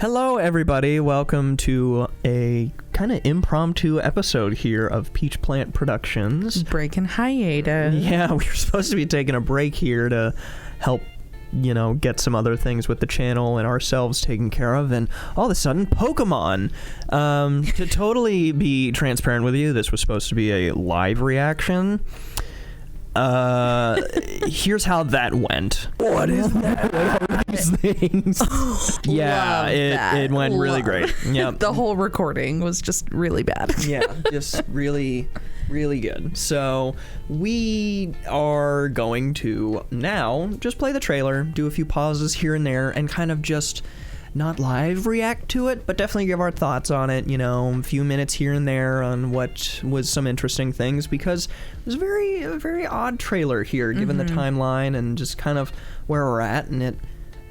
Hello, everybody. Welcome to a kind of impromptu episode here of Peach Plant Productions. Breaking hiatus. Yeah, we were supposed to be taking a break here to help, get some other things with the channel and ourselves taken care of, and all of a sudden, Pokemon. To totally be transparent with you, this was supposed to be a live reaction. Here's how that went. What is that? What are these things? Yeah, it went really great. Yeah, the whole recording was just really bad. Yeah, just really, really good. So we are going to now just play the trailer, do a few pauses here and there, and kind of just not live react to it, but definitely give our thoughts on it, a few minutes here and there on what was some interesting things, because it was a very odd trailer here, given the timeline and just kind of where we're at, and it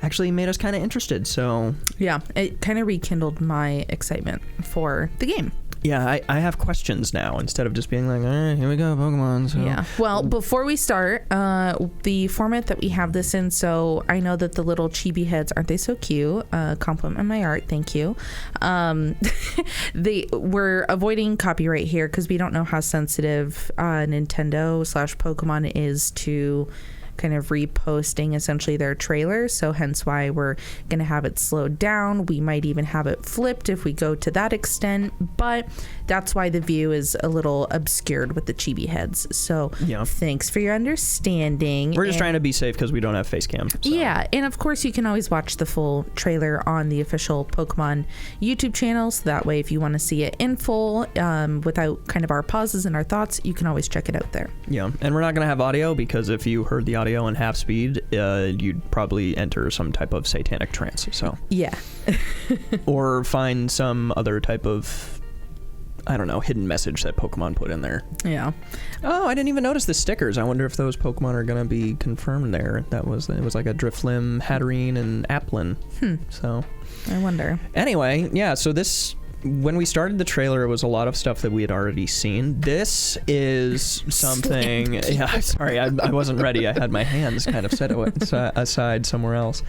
actually made us kind of interested, so... Yeah, it kind of rekindled my excitement for the game. Yeah, I have questions now, instead of just being like, all right, here we go, Pokemon. So. Yeah. Well, before we start, the format that we have this in, so I know that the little chibi heads, aren't they so cute? Compliment my art, thank you. We're avoiding copyright here because we don't know how sensitive Nintendo/Pokemon is to kind of reposting essentially their trailer, so hence why we're gonna have it slowed down. We might even have it flipped if we go to that extent, but that's why the view is a little obscured with the chibi heads, so yeah. Thanks for your understanding. We're just trying to be safe because we don't have face cam, so. Yeah, and of course you can always watch the full trailer on the official Pokemon YouTube channel, so that way if you want to see it in full without kind of our pauses and our thoughts, you can always check it out there. Yeah, and we're not gonna have audio because if you heard the audio in half speed, you'd probably enter some type of satanic trance, so yeah. Or find some other type of, I don't know, hidden message that Pokemon put in there. Yeah. Oh, I didn't even notice the stickers. I wonder if those Pokemon are gonna be confirmed there. It was like a Drifloon, Hatterene, and Applin. So I wonder. Anyway, yeah, so this, when we started the trailer, it was a lot of stuff that we had already seen. This is something... Yeah, I'm sorry, I wasn't ready. I had my hands kind of set aside somewhere else.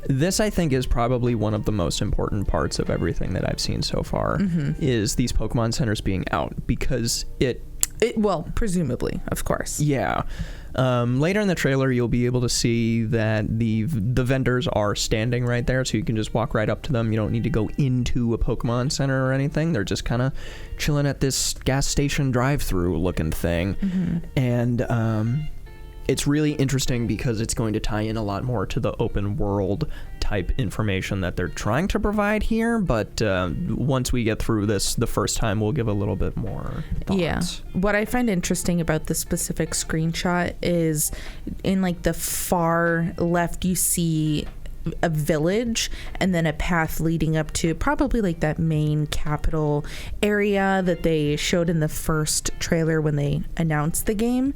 This, I think, is probably one of the most important parts of everything that I've seen so far, is these Pokemon Centers being out, because well, presumably, of course. Yeah. Later in the trailer, you'll be able to see that the vendors are standing right there, so you can just walk right up to them. You don't need to go into a Pokemon Center or anything. They're just kind of chilling at this gas station drive-through looking thing. And it's really interesting because it's going to tie in a lot more to the open world type information that they're trying to provide here, but once we get through this the first time, we'll give a little bit more thoughts. Yeah. What I find interesting about the specific screenshot is in like the far left, you see a village and then a path leading up to probably like that main capital area that they showed in the first trailer when they announced the game.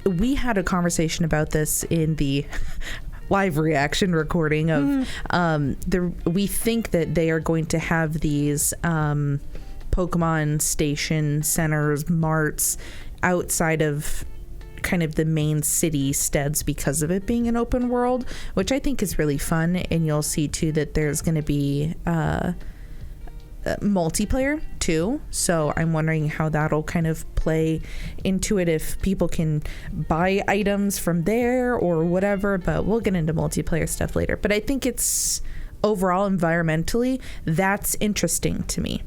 We had a conversation about this in the live reaction recording of we think that they are going to have these Pokemon station centers, marts outside of kind of the main city steads because of it being an open world, which I think is really fun. And you'll see too that there's going to be multiplayer too, so I'm wondering how that'll kind of play into it, if people can buy items from there or whatever, but we'll get into multiplayer stuff later. But I think it's overall environmentally that's interesting to me,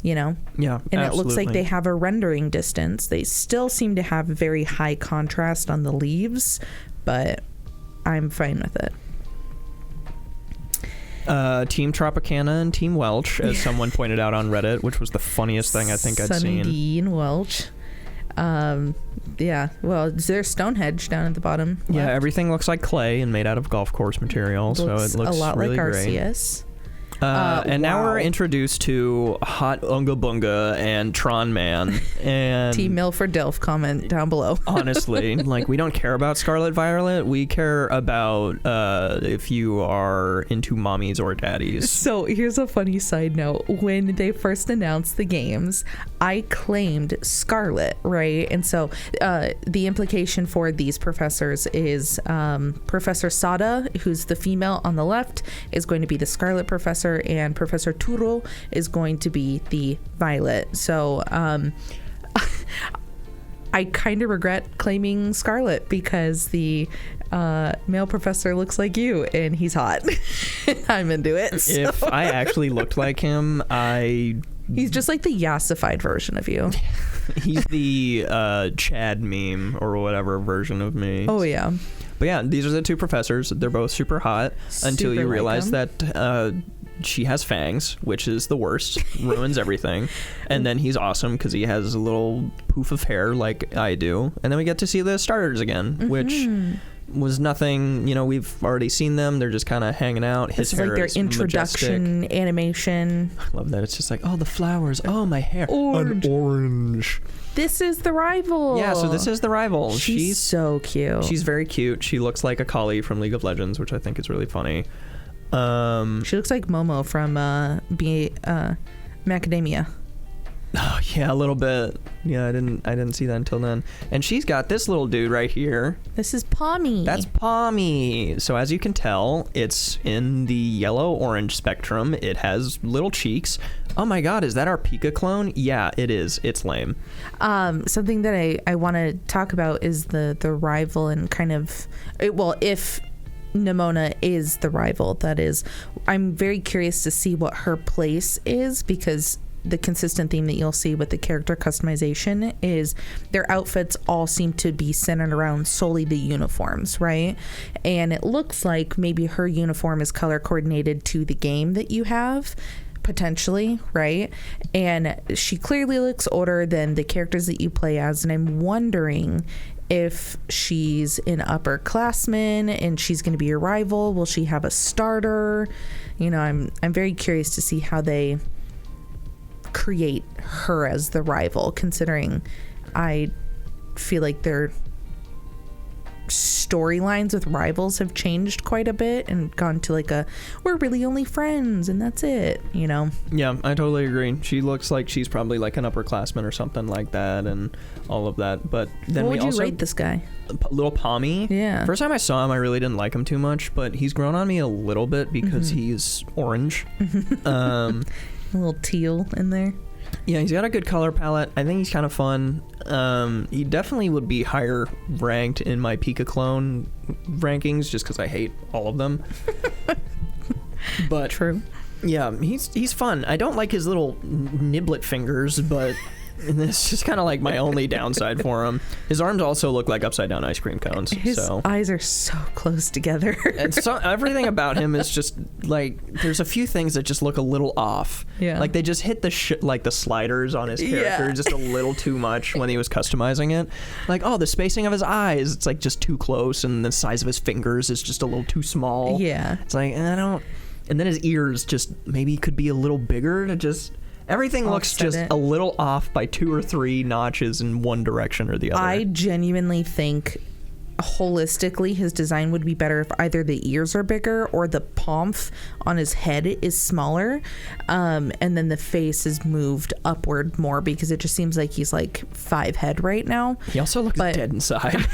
Yeah, and absolutely. It looks like they have a rendering distance. They still seem to have very high contrast on the leaves, but I'm fine with it. Team Tropicana and Team Welch, as someone pointed out on Reddit, which was the funniest thing I think I'd seen. Sunny D and Welch. Yeah, well, there's Stonehenge down at the bottom left. Yeah, everything looks like clay and made out of golf course material, so it looks a lot really like great. Arceus. And now wow. we're introduced to Hot Unga Bunga and Tron Man. And Team Milford Delph, comment down below. honestly, like, we don't care about Scarlet Violet. We care about if you are into mommies or daddies. So here's a funny side note. When they first announced the games, I claimed Scarlet, right? And so the implication for these professors is Professor Sada, who's the female on the left, is going to be the Scarlet Professor, and Professor Turo is going to be the Violet. So I kind of regret claiming Scarlet because the male professor looks like you and he's hot. I'm into it. So. If I actually looked like him, He's just like the yassified version of you. he's the Chad meme or whatever version of me. Oh, yeah. But yeah, these are the two professors. They're both super hot until you realize that she has fangs, which is the worst, ruins everything. And then he's awesome because he has a little poof of hair like I do. And then we get to see the starters again, which was nothing, we've already seen them. They're just kind of hanging out. His hair like their is introduction majestic. Animation. I love that. It's just like, oh, the flowers. Oh, my hair. Orange. An orange. This is the rival. Yeah, so this is the rival. She's so cute. She's very cute. She looks like a Kali from League of Legends, which I think is really funny. She looks like Momo from Macadamia. Oh yeah, a little bit. Yeah, I didn't see that until then. And she's got this little dude right here. This is Pommy. That's Pommy. So as you can tell, it's in the yellow-orange spectrum. It has little cheeks. Oh my god, is that our Pika clone? Yeah, it is. It's lame. Something that I want to talk about is the rival and kind of, if Nimona is the rival, that is, I'm very curious to see what her place is, because the consistent theme that you'll see with the character customization is their outfits all seem to be centered around solely the uniforms, right? And it looks like maybe her uniform is color coordinated to the game that you have, potentially, right? And she clearly looks older than the characters that you play as, and I'm wondering if she's an upperclassman and she's going to be your rival. Will she have a starter? I'm very curious to see how they create her as the rival, considering I feel like their storylines with rivals have changed quite a bit and gone to like we're really only friends and that's it, Yeah, I totally agree. She looks like she's probably like an upperclassman or something like that and all of that. But then what would you rate this guy? Little Pommy? Yeah. First time I saw him, I really didn't like him too much, but he's grown on me a little bit because he's orange. A little teal in there. Yeah, he's got a good color palette. I think he's kind of fun. He definitely would be higher ranked in my Pika clone rankings just because I hate all of them. But true. Yeah, he's fun. I don't like his little niblet fingers, but it's just kind of like my only downside for him. His arms also look like upside down ice cream cones. His eyes are so close together. And so everything about him is just like, there's a few things that just look a little off. Yeah. Like they just hit the sliders on his character just a little too much when he was customizing it. Like, oh, the spacing of his eyes, it's like just too close, and the size of his fingers is just a little too small. Yeah. It's like, and then his ears just maybe could be a little bigger to just... Everything looks just a little off by 2 or 3 notches in one direction or the other. I genuinely think holistically his design would be better if either the ears are bigger or the pomp on his head is smaller, and then the face is moved upward more, because it just seems like he's like 5 head right now. He also looks dead inside.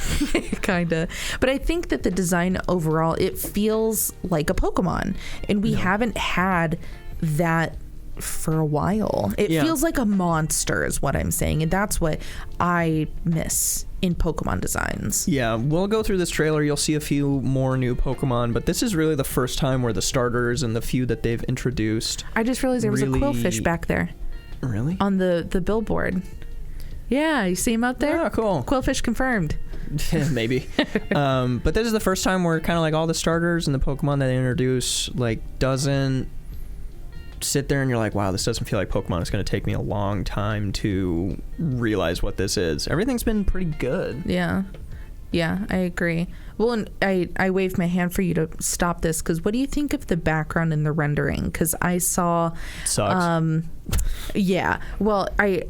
Kinda. But I think that the design overall, it feels like a Pokemon, and we haven't had that for a while. It feels like a monster is what I'm saying, and that's what I miss in Pokemon designs. Yeah, we'll go through this trailer. You'll see a few more new Pokemon, but this is really the first time where the starters and the few that they've introduced. I just realized there was a Quillfish back there. Really? On the billboard. Yeah, you see him out there? Oh, cool. Quillfish confirmed. Maybe. But this is the first time where kind of like all the starters and the Pokemon that they introduce doesn't sit there and you're like, wow, this doesn't feel like Pokemon. It's going to take me a long time to realize what this is. Everything's been pretty good. Yeah. Yeah, I agree. Well, and I waved my hand for you to stop this, because what do you think of the background in the rendering? Because I saw... Sucks. Yeah. Well, I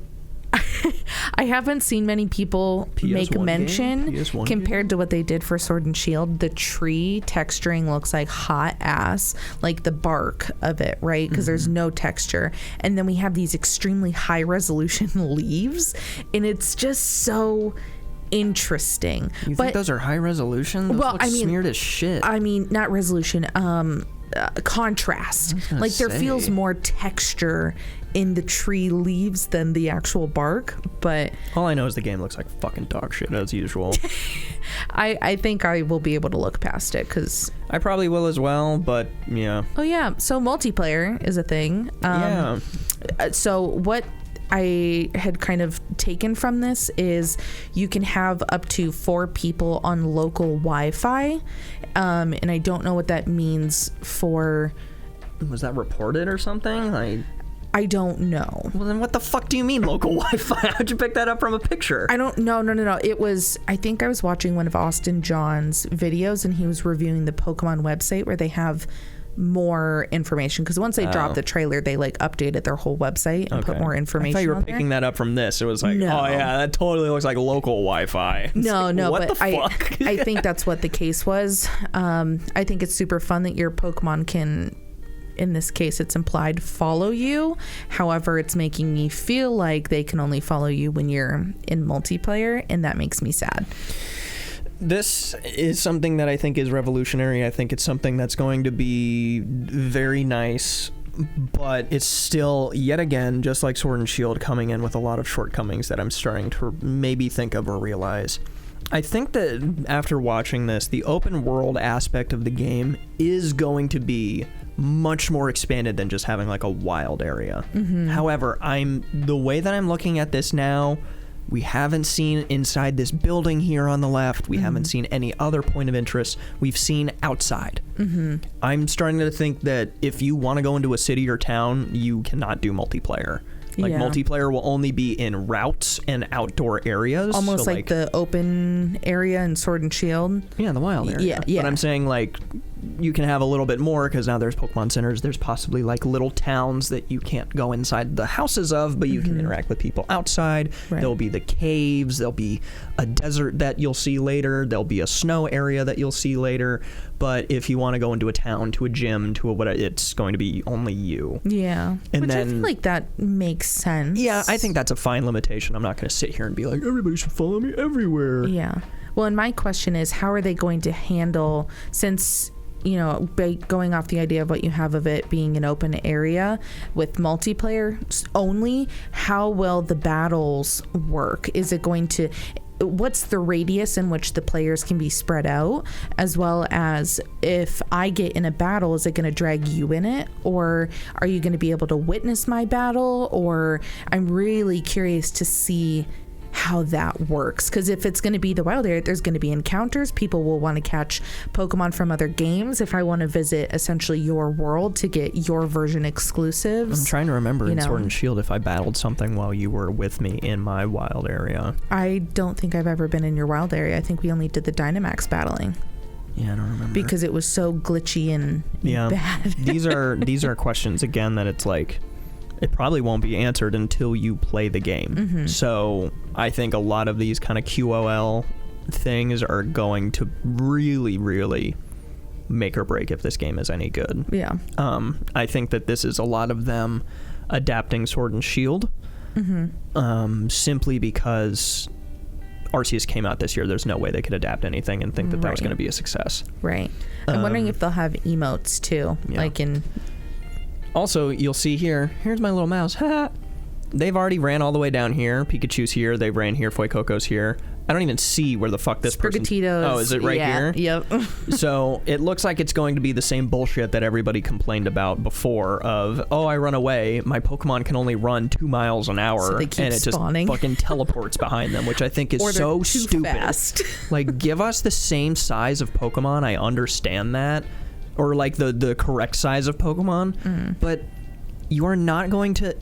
haven't seen many people make mention compared to what they did for Sword and Shield. The tree texturing looks like hot ass, like the bark of it, right? Because there's no texture. And then we have these extremely high resolution leaves, and it's just so interesting. You think those are high resolution? Those look smeared as shit. I mean, not resolution, contrast. Like there feels more texture in the tree leaves than the actual bark, but all I know is the game looks like fucking dog shit as usual. I think I will be able to look past it, because I probably will as well, but yeah. Oh yeah, so multiplayer is a thing. Yeah. So what I had kind of taken from this is you can have up to 4 people on local Wi-Fi, and I don't know what that means for... Was that reported or something? I don't know. Well, then what the fuck do you mean local Wi-Fi? How'd you pick that up from a picture? I don't know. No. It was, I think I was watching one of Austin John's videos, and he was reviewing the Pokemon website where they have more information, because once they dropped the trailer, they like updated their whole website and put more information. I thought you were picking that up from this. It was like, oh yeah, that totally looks like local Wi-Fi. No, what but the fuck? I think that's what the case was. I think it's super fun that your Pokemon can, in this case it's implied, follow you. However, it's making me feel like they can only follow you when you're in multiplayer, and that makes me sad. This is something that I think is revolutionary. I think it's something that's going to be very nice, but it's still, yet again, just like Sword and Shield, coming in with a lot of shortcomings that I'm starting to maybe think of or realize. I think that after watching this, the open world aspect of the game is going to be much more expanded than just having like a wild area. However, the way that I'm looking at this now, we haven't seen inside this building here on the left. We haven't seen any other point of interest. We've seen outside. I'm starting to think that if you want to go into a city or town, you cannot do multiplayer. Multiplayer will only be in routes and outdoor areas. Almost so like the open area in Sword and Shield. Yeah, the wild area. Yeah. But I'm saying, like, you can have a little bit more, because now there's Pokemon centers. There's possibly like little towns that you can't go inside the houses of, but you can interact with people outside. Right. There'll be the caves. There'll be a desert that you'll see later. There'll be a snow area that you'll see later. But if you want to go into a town, to a gym, to a whatever, it's going to be only you. Yeah. And which I feel like that makes sense. Yeah, I think that's a fine limitation. I'm not going to sit here and be like, everybody should follow me everywhere. Yeah. Well, and my question is, how are they going to handle, since, you know, by going off the idea of what you have of it being an open area with multiplayer only, how will the battles work? Is it going to... What's the radius in which the players can be spread out, as well as if I get in a battle, is it going to drag you in it, or are you going to be able to witness my battle? Or I'm really curious to see how that works, because if it's going to be the wild area, there's going to be encounters. People will want to catch Pokemon from other games. If I want to visit essentially your world to get your version exclusives, I'm trying to remember in Sword and Shield if I battled something while you were with me in my wild area. I don't think I've ever been in your wild area. I think we only did the Dynamax battling. Yeah, I don't remember, because it was so glitchy and bad. these are questions again that it's like, it probably won't be answered until you play the game. So I think a lot of these kind of QOL things are going to really, really make or break if this game is any good. Yeah. I think that this is a lot of them adapting Sword and Shield, simply because Arceus came out this year. There's no way they could adapt anything and think that that was going to be a success. Right. I'm wondering if they'll have emotes too, like in... Also, you'll see here's my little mouse. They've already ran all the way down here. Pikachu's here. They ran here. Fuecoco's here. I don't even see where the fuck this person... Oh, is it right here? Yep. So it looks like it's going to be the same bullshit that everybody complained about before of, oh, I run away. My Pokemon can only run 2 miles an hour. So they keep and it spawning. Just fucking teleports behind them, which I think is so stupid. Fast. Like, give us the same size of Pokemon. I understand that. Or like the correct size of Pokemon, but you are not going to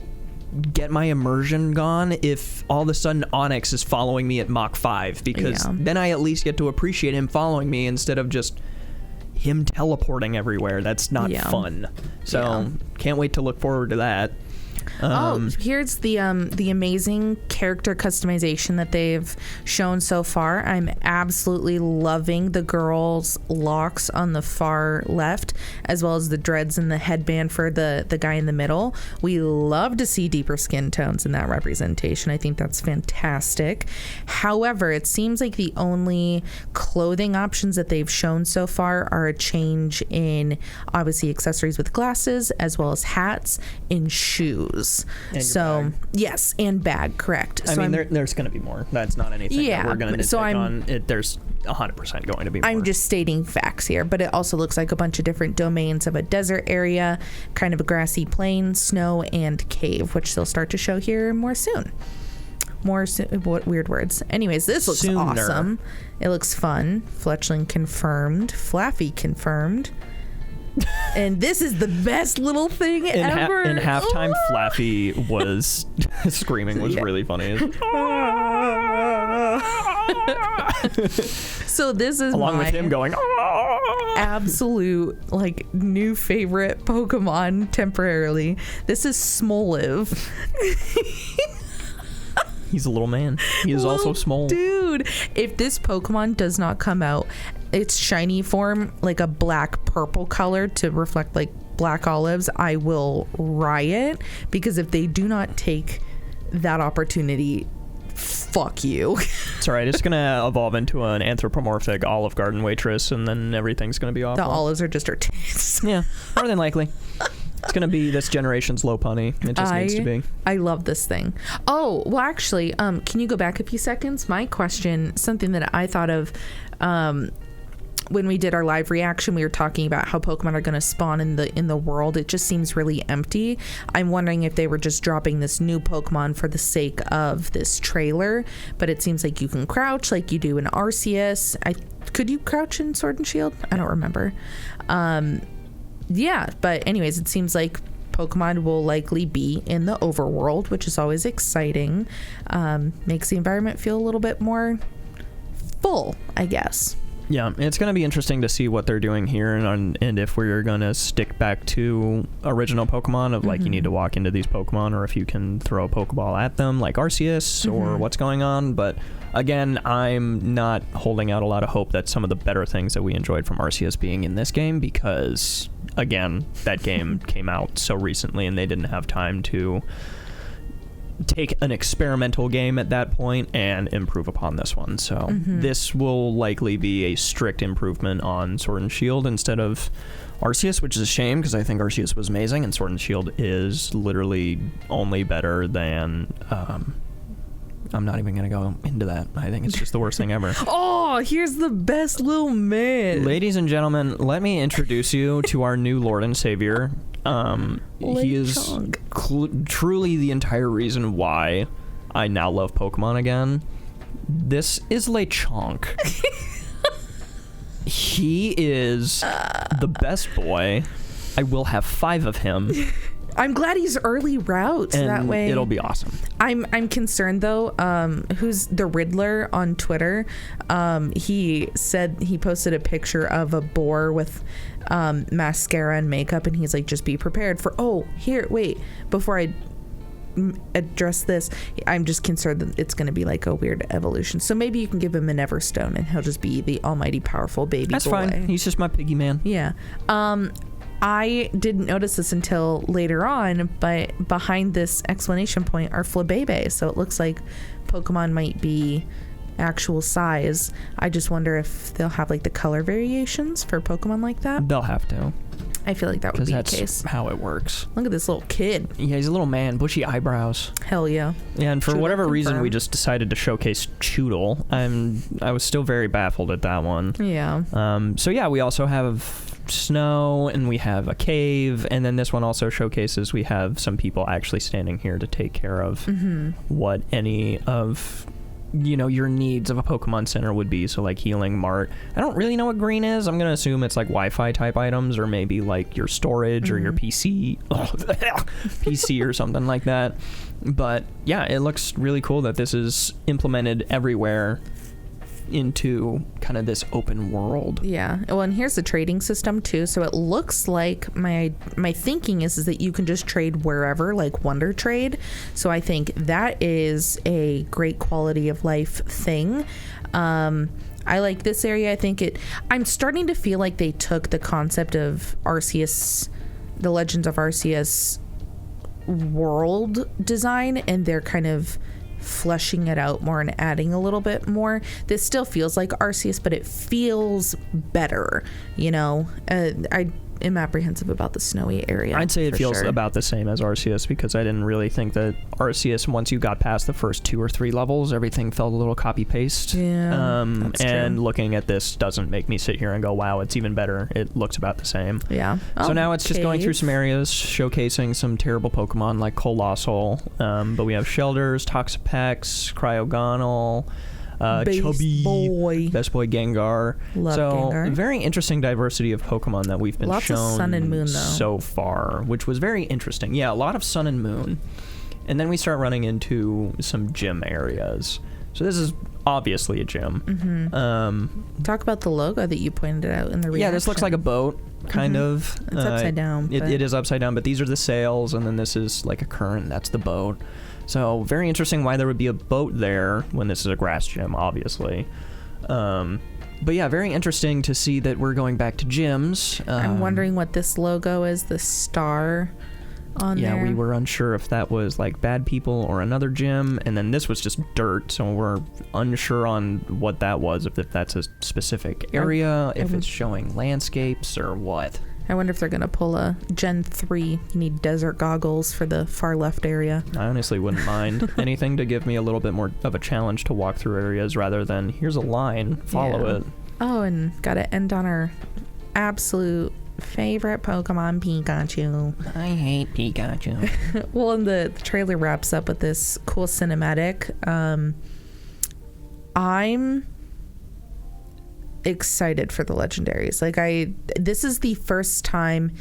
get my immersion gone if all of a sudden Onyx is following me at Mach 5, because then I at least get to appreciate him following me instead of just him teleporting everywhere. That's not fun. So can't wait to look forward to that. Here's the amazing character customization that they've shown so far. I'm absolutely loving the girl's locks on the far left, as well as the dreads and the headband for the guy in the middle. We love to see deeper skin tones in that representation. I think that's fantastic. However, it seems like the only clothing options that they've shown so far are a change in, obviously, accessories with glasses, as well as hats and shoes. So bag. Yes, and bag, correct. I mean, there's going to be more. That's not anything that we're going to nitpick on. There's 100% going to be more. I'm just stating facts here, but it also looks like a bunch of different domains of a desert area, kind of a grassy plain, snow, and cave, which they'll start to show here more soon. What weird words. Anyways, this looks awesome. It looks fun. Fletchling confirmed. Flaffy confirmed. And this is the best little thing ever. In halftime, Flaffy was screaming was really funny. So this is along with him going absolute new favorite Pokemon temporarily. This is Smolive. He's a little man. He is also small. Dude, if this Pokemon does not come out, its shiny form, like a black purple color to reflect like black olives, I will riot, because if they do not take that opportunity, fuck you. It's all right. It's going to evolve into an anthropomorphic Olive Garden waitress, and then everything's going to be awful. The olives are just her tits. Yeah, more than likely. It's going to be this generation's Lopunny. It just needs to be. I love this thing. Oh, well, actually, can you go back a few seconds? My question, something that I thought of when we did our live reaction, we were talking about how Pokemon are going to spawn in the world. It just seems really empty. I'm wondering if they were just dropping this new Pokemon for the sake of this trailer, but it seems like you can crouch like you do in Arceus. Could you crouch in Sword and Shield? I don't remember. Yeah, but anyways, it seems like Pokemon will likely be in the overworld, which is always exciting. Makes the environment feel a little bit more full, I guess. Yeah, it's going to be interesting to see what they're doing here, and if we're going to stick back to original Pokemon of you need to walk into these Pokemon, or if you can throw a Pokeball at them like Arceus, or what's going on. But again, I'm not holding out a lot of hope that some of the better things that we enjoyed from Arceus being in this game, because again, that game came out so recently and they didn't have time to take an experimental game at that point and improve upon this one. So this will likely be a strict improvement on Sword and Shield instead of Arceus, which is a shame, because I think Arceus was amazing and Sword and Shield is literally only better than I'm not even going to go into that. I think it's just the worst thing ever. Oh, here's the best little man. Ladies and gentlemen, let me introduce you to our new Lord and Savior. He is truly the entire reason why I now love Pokemon again. This is LECHONK. He is the best boy. I will have 5 of him. I'm glad he's early route, and that way it'll be awesome. I'm concerned though. Who's the Riddler on Twitter? He said he posted a picture of a boar with mascara and makeup, and he's like, just be prepared for. Oh, here, wait. Before I address this, I'm just concerned that it's going to be like a weird evolution. So maybe you can give him an Everstone, and he'll just be the almighty powerful baby. That's boy. Fine. He's just my piggy man. Yeah. I didn't notice this until later on, but behind this exclamation point are Flabébé, so it looks like Pokemon might be actual size. I just wonder if they'll have like the color variations for Pokemon like that. They'll have to. I feel like that would be the case. How it works. Look at this little kid. Yeah, he's a little man, bushy eyebrows. Hell yeah. Yeah, and for Choodle whatever reason, confirmed. we just decided to showcase Choodle. I was still very baffled at that one. Yeah. So yeah, we also have snow, and we have a cave, and then this one also showcases we have some people actually standing here to take care of what any of your needs of a Pokemon Center would be. So like healing, mart. I don't really know what green is. I'm gonna assume it's like Wi-Fi type items, or maybe like your storage or your PC, PC or something like that. But yeah, it looks really cool that this is implemented everywhere into kind of this open world. Yeah. Well, and here's the trading system too. So it looks like my thinking is that you can just trade wherever, like Wonder Trade. So I think that is a great quality of life thing. I like this area. I think I'm starting to feel like they took the concept of Arceus, the Legends of Arceus world design, and they're kind of fleshing it out more and adding a little bit more. This still feels like Arceus, but it feels better, I am apprehensive about the snowy area. I'd say it feels about the same as Arceus, because I didn't really think that Arceus, once you got past the first 2 or 3 levels, everything felt a little copy-paste. Yeah, that's and true. Looking at this doesn't make me sit here and go, wow, it's even better. It looks about the same. Yeah. So now it's just going through some areas, showcasing some terrible Pokemon like Colossal, but we have Shelders, Toxapex, Cryogonal, Chubby, Best Boy Gengar. Love Gengar. Very interesting diversity of Pokemon that we've been Lots shown of Sun and Moon, though. so far, which was very interesting. Yeah, a lot of Sun and Moon. And then we start running into some gym areas. So this is obviously a gym. Mm-hmm. Talk about the logo that you pointed out in the reaction. Yeah, this looks like a boat, kind of. It's upside down. It is upside down, but these are the sails, and then this is like a current. That's the boat. So very interesting why there would be a boat there when this is a grass gym, obviously. But yeah, very interesting to see that we're going back to gyms. I'm wondering what this logo is, the star on there. Yeah, we were unsure if that was like Bad People or another gym, and then this was just dirt, so we're unsure on what that was, if that's a specific area, if it's showing landscapes or what. I wonder if they're going to pull a Gen 3. You need desert goggles for the far left area. I honestly wouldn't mind anything to give me a little bit more of a challenge to walk through areas rather than here's a line, follow it. Oh, and got to end on our absolute favorite Pokemon, Pikachu. I hate Pikachu. Well, and the trailer wraps up with this cool cinematic. I'm excited for the legendaries. This is the first time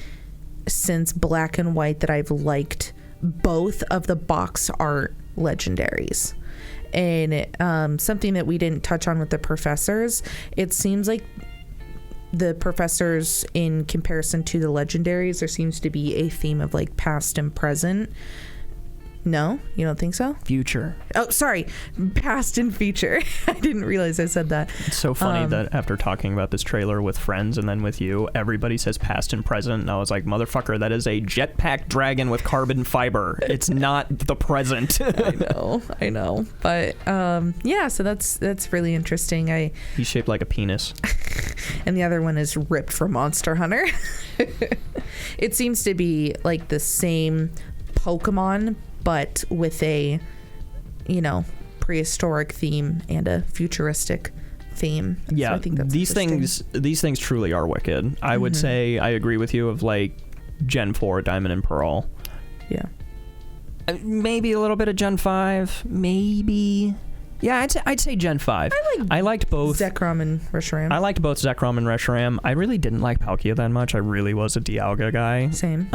since Black and White that I've liked both of the box art legendaries. And something that we didn't touch on with the professors, it seems like the professors, in comparison to the legendaries, there seems to be a theme of like past and present. No, you don't think so? Future. Oh, sorry. Past and future. I didn't realize I said that. It's so funny that after talking about this trailer with friends and then with you, everybody says past and present. And I was like, motherfucker, that is a jetpack dragon with carbon fiber. It's not the present. I know. But yeah, so that's really interesting. He's shaped like a penis. And the other one is ripped from Monster Hunter. It seems to be like the same Pokemon, but with a, prehistoric theme and a futuristic theme. Yeah, so I think that's these things truly are wicked. I would say I agree with you of like Gen 4 Diamond and Pearl. Yeah. Maybe a little bit of Gen 5, maybe. Yeah, I'd say Gen 5. I liked both Zekrom and Reshiram. I liked both Zekrom and Reshiram. I really didn't like Palkia that much. I really was a Dialga guy. Same.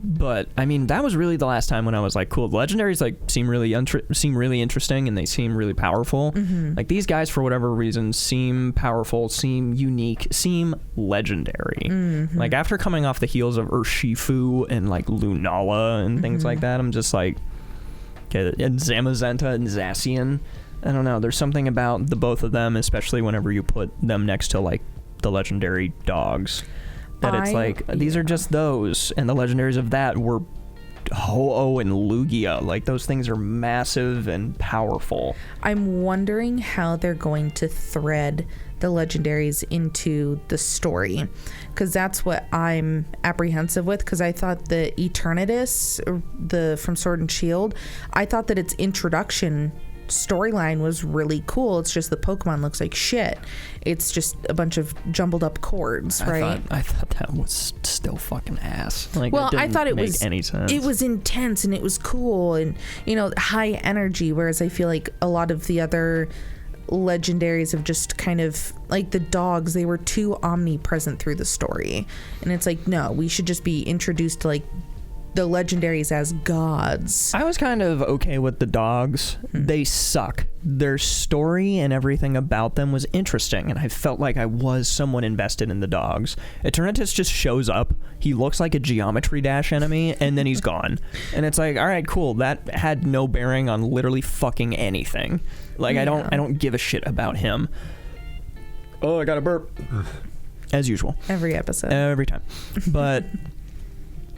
But I mean, that was really the last time when I was like, cool. The legendaries seem really interesting, and they seem really powerful. Mm-hmm. Like these guys, for whatever reason, seem powerful, seem unique, seem legendary. Mm-hmm. Like after coming off the heels of Urshifu and like Lunala and things like that, I'm just like, okay, and Zamazenta and Zacian. I don't know. There's something about the both of them, especially whenever you put them next to like the legendary dogs, that it's like these are just those, and the legendaries of that were Ho-Oh and Lugia. Like those things are massive and powerful. I'm wondering how they're going to thread the legendaries into the story, because that's what I'm apprehensive with, because I thought the Eternatus, from Sword and Shield, I thought that its introduction storyline was really cool. It's just the Pokemon looks like shit. It's just a bunch of jumbled up chords, right? I thought that was still fucking ass. Like, well, it I thought it make was any sense. It was intense and it was cool and high energy. Whereas I feel like a lot of the other legendaries have just kind of like the dogs. They were too omnipresent through the story, and it's like, no, we should just be introduced to like the legendaries as gods. I was kind of okay with the dogs. They suck. Their story and everything about them was interesting, and I felt like I was somewhat invested in the dogs. Eternatus just shows up. He looks like a Geometry Dash enemy, and then he's gone. And it's like, all right, cool. That had no bearing on literally fucking anything. Like, I don't give a shit about him. Oh, I got a burp. As usual. Every episode. Every time. But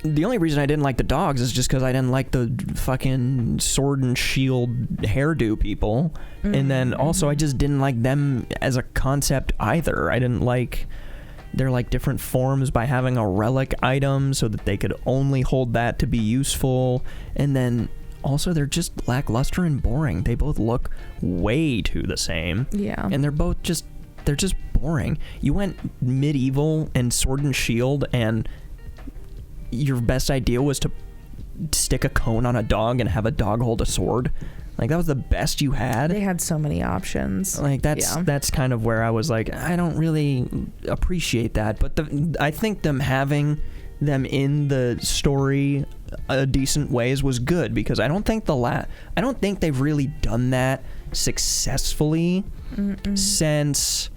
the only reason I didn't like the dogs is just because I didn't like the fucking sword and shield hairdo people. And then also I just didn't like them as a concept either. I didn't like their like different forms by having a relic item so that they could only hold that to be useful. And then also they're just lackluster and boring. They both look way too the same. Yeah. And they're just boring. You went medieval and sword and shield, and your best idea was to stick a cone on a dog and have a dog hold a sword. Like, that was the best you had. They had so many options. Like, that's kind of where I was like, I don't really appreciate that. But I think them having them in the story a decent ways was good, because I don't think they've really done that successfully since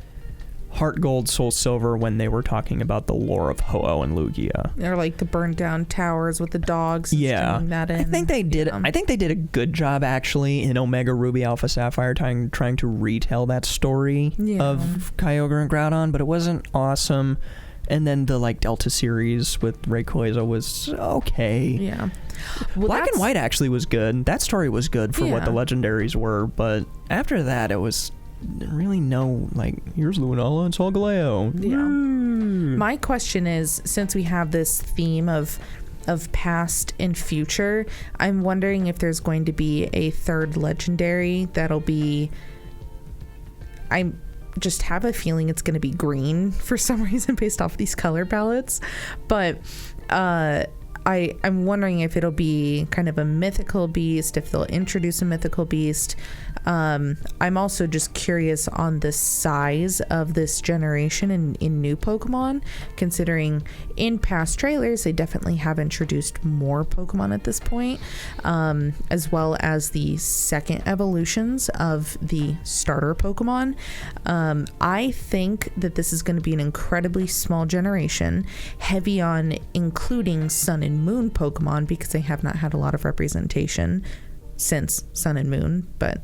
Heart Gold, Soul Silver, when they were talking about the lore of Ho-Oh and Lugia. They're like the burned down towers with the dogs. Yeah, that in. I think they did. I think they did a good job actually in Omega Ruby Alpha Sapphire, trying to retell that story of Kyogre and Groudon, but it wasn't awesome. And then the like Delta series with Rayquaza was okay. Yeah. Well, Black and White actually was good. That story was good for what the legendaries were, but after that it was really no, like, here's Lunala and Solgaleo. Yeah. My question is, since we have this theme of past and future, I'm wondering if there's going to be a third legendary that'll be, I just have a feeling it's going to be green for some reason based off these color palettes, but I'm wondering if it'll be kind of a mythical beast, if they'll introduce a mythical beast. I'm also just curious on the size of this generation in new Pokemon, considering in past trailers they definitely have introduced more Pokemon at this point, as well as the second evolutions of the starter Pokemon. I think that this is going to be an incredibly small generation, heavy on including Sun and Moon Pokemon, because they have not had a lot of representation since Sun and Moon, but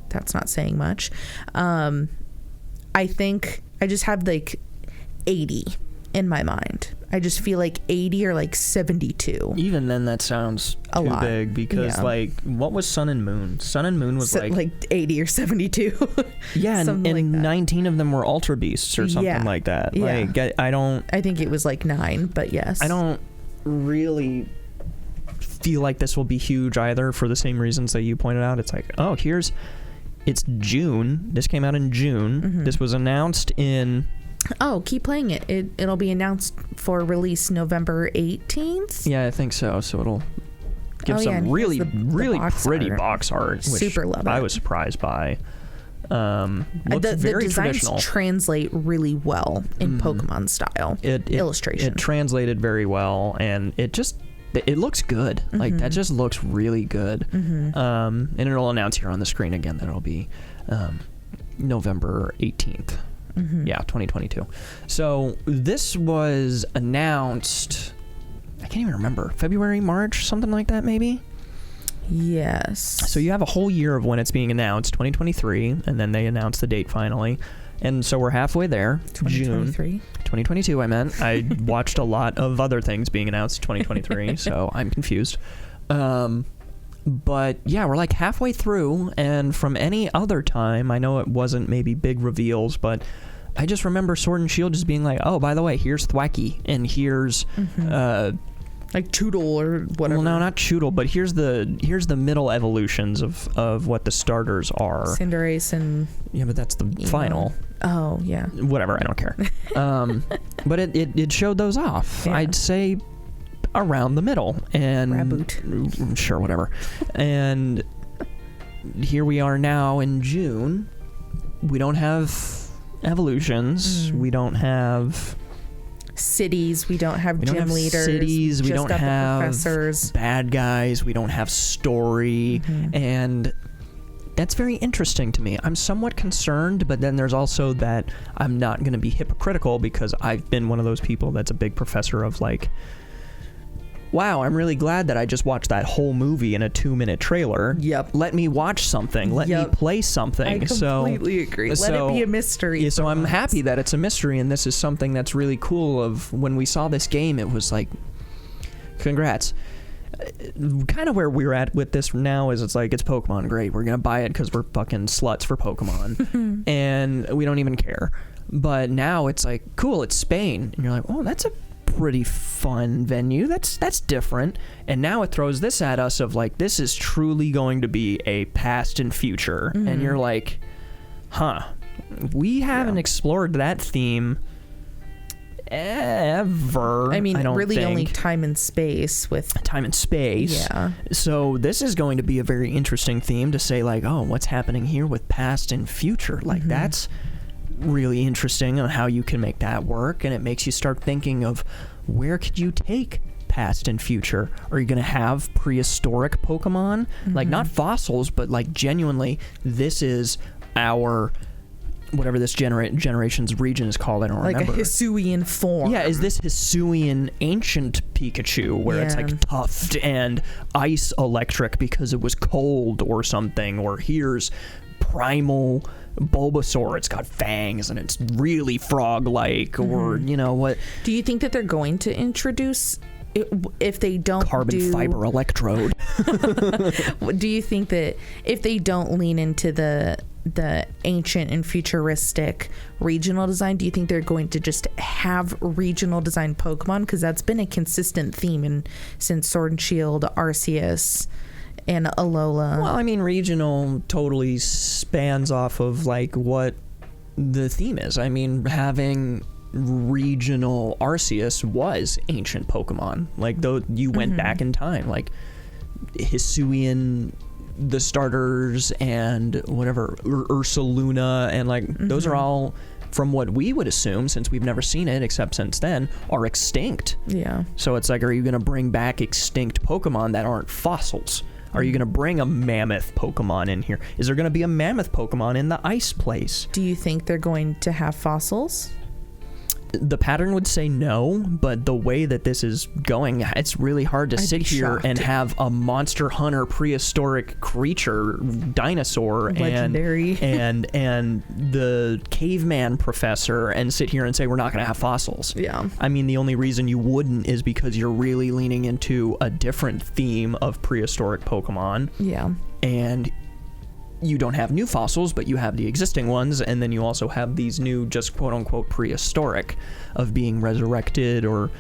that's not saying much. I think I just have like 80 in my mind. I just feel like 80 or like 72. Even then, that sounds too lot. big, because like, what was Sun and Moon? Sun and Moon was like 80 or 72. Yeah, and like 19 of them were Ultra Beasts or something like that. Yeah. Like, I think it was like 9, but yes. I don't really feel like this will be huge either, for the same reasons that you pointed out. It's like, oh, it's June. This came out in June. This was announced in... Oh, keep playing it. It'll be announced for release November 18th. Yeah, I think so. So it'll give some really pretty box art, which super love it. I was surprised by. Looks very the designs traditional. Translate really well in Pokemon style. Illustration. It translated very well, and it looks good. Like, that just looks really good. And it'll announce here on the screen again that it'll be November 18th. Yeah, 2022. So this was announced, I can't even remember, February, March, something like that maybe? Yes. So you have a whole year of when it's being announced, 2023, and then they announced the date finally. And so we're halfway there. 2023? June. 2022, I meant. I watched a lot of other things being announced 2023, so I'm confused. But yeah, we're like halfway through, and from any other time, I know it wasn't maybe big reveals, but I just remember Sword and Shield just being like, oh, by the way, here's Thwacky, and here's Like Choodle or whatever. Well, no, not Choodle, but here's the middle evolutions of what the starters are. Cinderace and... Yeah, but that's the final. Oh, yeah. Whatever, I don't care. But it showed those off. Yeah. I'd say around the middle. And Raboot. Sure, whatever. And here we are now in June. We don't have evolutions. We don't have... cities, we don't have gym leaders, cities, we don't have professors, bad guys, we don't have story, and that's very interesting to me. I'm somewhat concerned, but then there's also that I'm not going to be hypocritical because I've been one of those people that's a big professor of like, wow, I'm really glad that I just watched that whole movie in a 2-minute trailer. Yep. Let me watch something. Let me play something. I completely agree. Let it be a mystery. Yeah, so I'm happy that it's a mystery, and this is something that's really cool. Of when we saw this game, it was like, congrats. Kind of where we're at with this now is it's like, it's Pokemon, great. We're going to buy it because we're fucking sluts for Pokemon. And we don't even care. But now it's like, cool, it's Spain. And you're like, oh, that's a pretty fun venue. That's different. And now it throws this at us of like, this is truly going to be a past and future. And you're like, huh, we haven't explored that theme ever. I mean, I don't really think. only time and space with time and space. Yeah. So this is going to be a very interesting theme to say like, oh, what's happening here with past and future? Like that's really interesting on how you can make that work, and it makes you start thinking of where could you take past and future. Are you going to have prehistoric Pokemon? Like not fossils, but like genuinely this is our whatever this generation's region is called. I don't remember. Like a Hisuian form. Yeah, is this Hisuian ancient Pikachu where it's like tuft and ice electric because it was cold or something, or here's primal Bulbasaur, it's got fangs and it's really frog-like, or you know what? Do you think that they're going to introduce, if they don't carbon fiber electrode? Do you think that if they don't lean into the ancient and futuristic regional design, do you think they're going to just have regional design Pokemon? Because that's been a consistent theme since Sword and Shield, Arceus, and Alola. Well, I mean, regional totally spans off of like what the theme is. I mean, having regional Arceus was ancient Pokemon. Like, though you went back in time, like Hisuian, the starters, and whatever Ursaluna, and like those are all, from what we would assume, since we've never seen it except since then, are extinct. Yeah. So it's like, are you going to bring back extinct Pokemon that aren't fossils? Are you going to bring a mammoth Pokemon in here? Is there going to be a mammoth Pokemon in the ice place? Do you think they're going to have fossils? The pattern would say no, but the way that this is going, it's really hard to sit here and have a Monster Hunter prehistoric creature, dinosaur, legendary, and the caveman professor, and sit here and say we're not going to have fossils. Yeah. I mean, the only reason you wouldn't is because you're really leaning into a different theme of prehistoric Pokemon. Yeah. And you don't have new fossils, but you have the existing ones, and then you also have these new, just quote-unquote prehistoric, of being resurrected or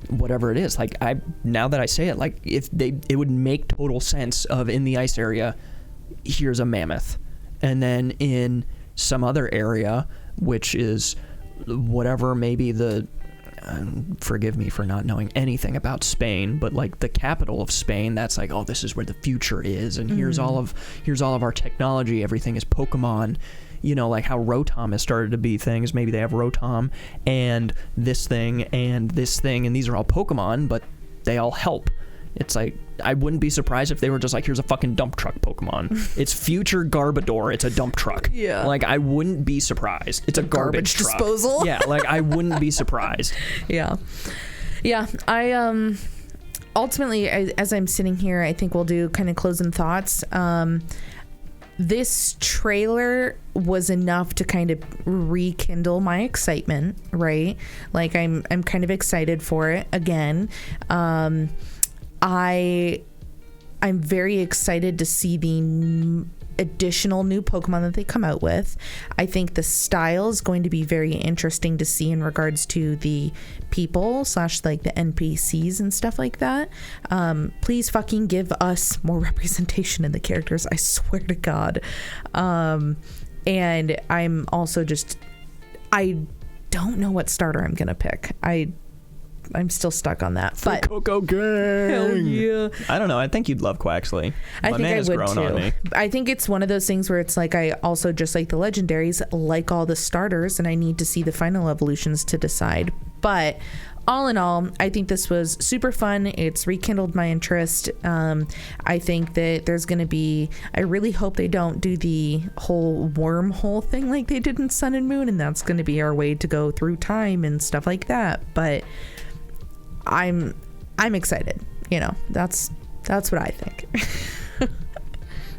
whatever it is. Like, now that I say it, like, it would make total sense of, in the ice area, here's a mammoth, and then in some other area, which is whatever, maybe the forgive me for not knowing anything about Spain, but like the capital of Spain, that's like, oh, this is where the future is, and here's all of our technology, everything is Pokemon, you know, like how Rotom has started to be things. Maybe they have Rotom and this thing and this thing, and these are all Pokemon, but they all help. It's like, I wouldn't be surprised if they were just like, here's a fucking dump truck Pokemon. It's future Garbodor. It's a dump truck. Yeah. Like, I wouldn't be surprised. It's a garbage truck. Disposal. Yeah, like, I wouldn't be surprised. Yeah. Yeah. I, ultimately, as I'm sitting here, I think we'll do kind of closing thoughts. This trailer was enough to kind of rekindle my excitement, right? Like, I'm kind of excited for it again. I'm very excited to see the additional new Pokemon that they come out with. I think the style is going to be very interesting to see in regards to the people / like the NPCs and stuff like that. Please fucking give us more representation in the characters, I swear to God. And I'm also I don't know what starter I'm gonna pick. I'm still stuck on that. But Coco Gang. Hell yeah. I don't know. I think you'd love Quaxley. I think I would too. On me. I think it's one of those things where it's like I also, just like the legendaries, like all the starters, and I need to see the final evolutions to decide. But all in all, I think this was super fun. It's rekindled my interest. I think that there's going to be, I really hope they don't do the whole wormhole thing like they did in Sun and Moon, and that's going to be our way to go through time and stuff like that. But I'm excited. You know, that's what I think.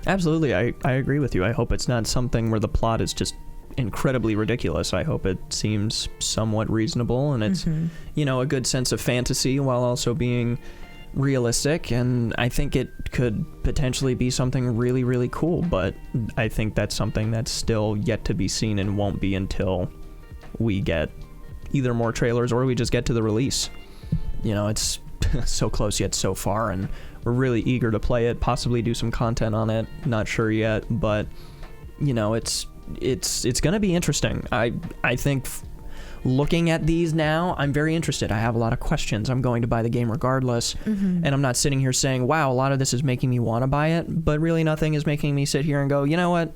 Absolutely. I agree with you. I hope it's not something where the plot is just incredibly ridiculous. I hope it seems somewhat reasonable and it's, you know, a good sense of fantasy while also being realistic. And I think it could potentially be something really, really cool. But I think that's something that's still yet to be seen and won't be until we get either more trailers or we just get to the release. You know, it's so close yet so far, and we're really eager to play it, possibly do some content on it. Not sure yet, but you know, it's going to be interesting. I think looking at these now, I'm very interested. I have a lot of questions. I'm going to buy the game regardless, and I'm not sitting here saying, wow, a lot of this is making me want to buy it, but really nothing is making me sit here and go, you know what,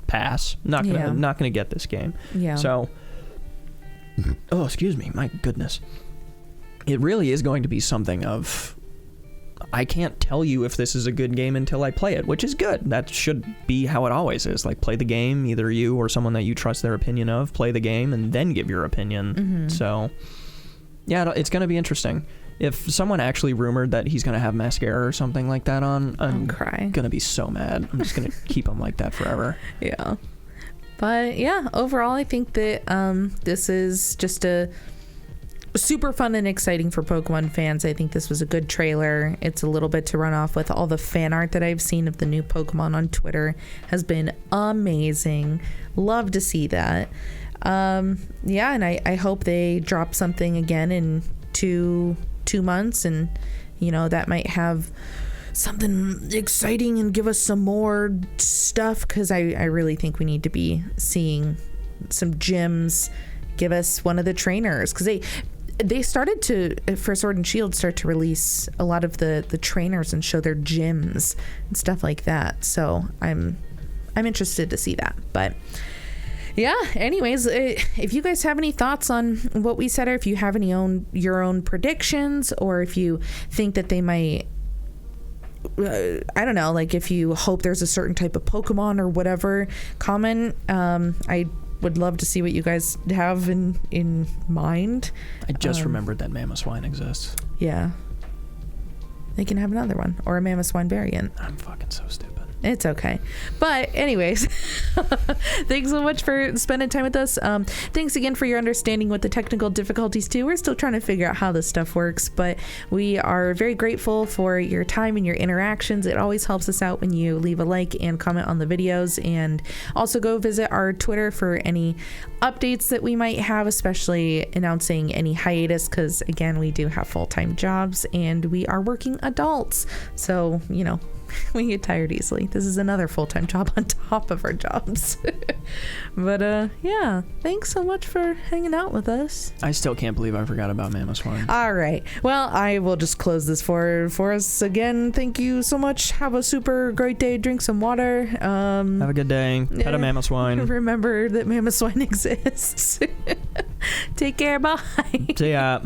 pass. Not gonna get this game. Yeah. So, oh, excuse me, my goodness. It really is going to be something of, I can't tell you if this is a good game until I play it, which is good. That should be how it always is. Like, play the game, either you or someone that you trust their opinion of, play the game, and then give your opinion. So, yeah, it's going to be interesting. If someone actually rumored that he's going to have mascara or something like that on, I'm going to be so mad. I'm just going to keep him like that forever. Yeah. But, yeah, overall, I think that this is just a super fun and exciting for Pokemon fans. I think this was a good trailer. It's a little bit to run off with. All the fan art that I've seen of the new Pokemon on Twitter has been amazing. Love to see that. Yeah, and I hope they drop something again in two months, and you know, that might have something exciting and give us some more stuff, because I really think we need to be seeing some gyms. Give us one of the trainers, because they started to, for Sword and Shield, start to release a lot of the trainers and show their gyms and stuff like that. So I'm interested to see that. But yeah, anyways, if you guys have any thoughts on what we said, or if you have your own predictions, or if you think that they might, I don't know, like if you hope there's a certain type of Pokemon or whatever, comment. I would love to see what you guys have in mind. I just remembered that Mamoswine exists. Yeah. They can have another one, or a Mamoswine variant. I'm fucking so stupid. It's okay. But anyways, thanks so much for spending time with us. Thanks again for your understanding with the technical difficulties too. We're still trying to figure out how this stuff works, but we are very grateful for your time and your interactions. It always helps us out when you leave a like and comment on the videos, and also go visit our Twitter for any updates that we might have, especially announcing any hiatus, because again, we do have full-time jobs and we are working adults, so you know, we get tired easily. This is another full-time job on top of our jobs. But yeah, thanks so much for hanging out with us. I still can't believe I forgot about Mamoswine. All right, well, I will just close this for us again. Thank you so much. Have a super great day. Drink some water. Have a good day. Pet a Mamoswine. Remember that Mamoswine exists. Take care. Bye. See ya.